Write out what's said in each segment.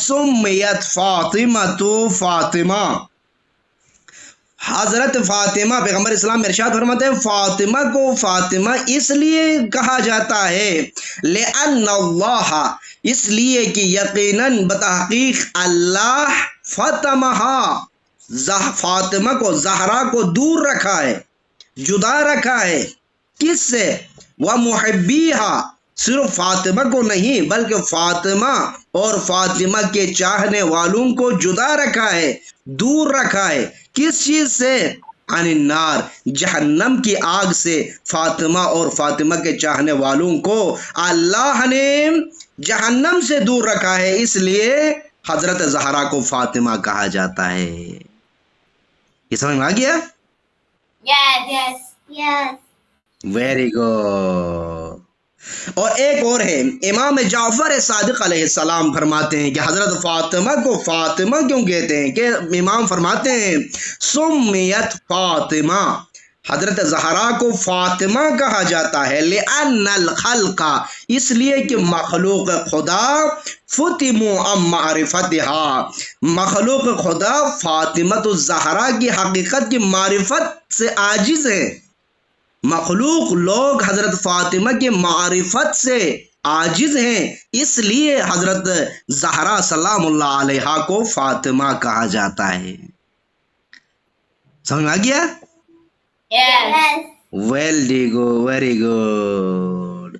सुम्मियत फातिमा तो फातिमा, हजरत फातिमा, पैगम्बर इस्लाम इरशाद फरमाते हैं फातिमा को फातिमा इसलिए कहा जाता है लिअन्नल्लाह, इसलिए कि यकीनन बतहकीक अल्लाह फतमहा, फातिमा को, जहरा को दूर रखा है, जुदा रखा है। किससे? व मुहब्बीहा, सिर्फ फातिमा को नहीं बल्कि फातिमा और फातिमा के चाहने वालों को जुदा रखा है, दूर रखा है। किस चीज से? अनिन्नार, जहन्नम की आग से फातिमा और फातिमा के चाहने वालों को अल्लाह ने जहन्नम से दूर रखा है, इसलिए हजरत जहरा को फातिमा कहा जाता है। ये समझ में आ गया? Yes. Very good. और एक और है, इमाम जाफर सादिक अलैहिस्सलाम फरमाते हैं कि हजरत फातिमा को फातिमा क्यों कहते हैं, कि इमाम फरमाते हैं सुम्मियत फातिमा, हजरत जहरा को फातिमा कहा जाता है लिअन्नल खल्का, इसलिए कि मखलूक खुदा फुतिमु अम मारिफतिहा, मखलूक खुदा फातिमा तो जहरा की हकीकत की मारिफत से आजिज है। मखलूक लोग हजरत फातिमा के मारिफत से आजिज हैं, इसलिए हजरत जहरा सलामुल्लाह अलैहा को फातिमा कहा जाता है। समझ में आ गया? Yes. Very good.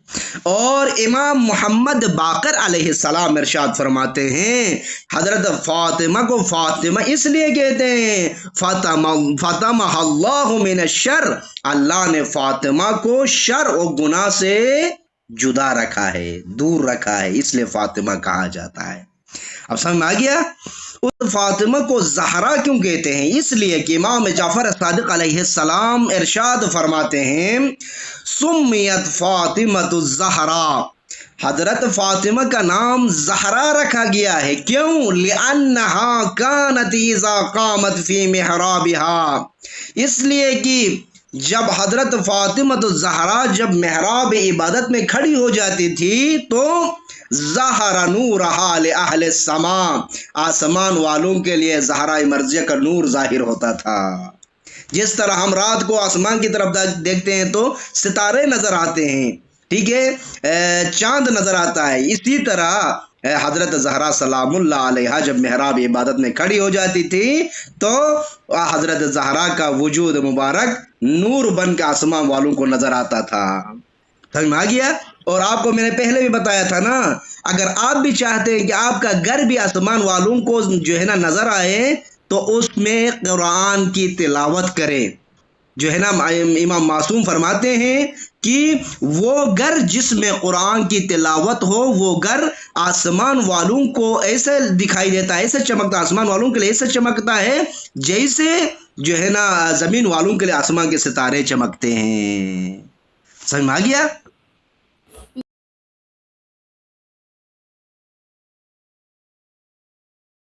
और इमाम मोहम्मद बाकर अलैहिस्सलाम इरशाद फरमाते हैं हजरत फातिमा को फातिमा इसलिए कहते हैं फातिमा अल्लाहु मिन शर, अल्लाह ने फातिमा को शर और गुनाह से जुदा रखा है, दूर रखा है, इसलिए फातिमा कहा जाता है। अब समझ में आ गया? उस फातिमा को जहरा क्यों कहते हैं? इसलिए कि इमाम जाफर सादिक अलैहिस्सलाम इरशाद फरमाते हैं सुम्मियत फातिमतु ज़हरा, हजरत फातिमा का नाम जहरा रखा गया है। क्यों? लिअन्नहा कानत इज़ा कामत फी मिहराबिहा, इसलिए कि जब हजरत फातिमा तो जहरा जब मेहराब इबादत में खड़ी हो जाती थी तो ज़हरा नूरहा लिअहले समा, आसमान वालों के लिए जहरा मर्ज़िया का नूर जाहिर होता था। जिस तरह हम रात को आसमान की तरफ देखते हैं तो सितारे नजर आते हैं, ठीक है, चांद नजर आता है, इसी तरह हजरत ज़हरा सलामुल्लाह अलैहा जब मेहराब इबादत में खड़ी हो जाती थी तो हजरत ज़हरा का वजूद मुबारक नूर बन के आसमान वालों को नजर आता था। समझ में आ गया? और आपको मैंने पहले भी बताया था ना, अगर आप भी चाहते हैं कि आपका घर भी आसमान वालों को जो है ना नजर आए तो उसमें कुरान की तिलावत करें। जो है ना इमाम मासूम फरमाते हैं कि वो घर जिसमें कुरान की तिलावत हो वो घर आसमान वालों को ऐसे दिखाई देता है, ऐसे चमकता, आसमान वालों के लिए ऐसे चमकता है जैसे जो है ना जमीन वालों के लिए आसमान के सितारे चमकते हैं। समझ में आ गया?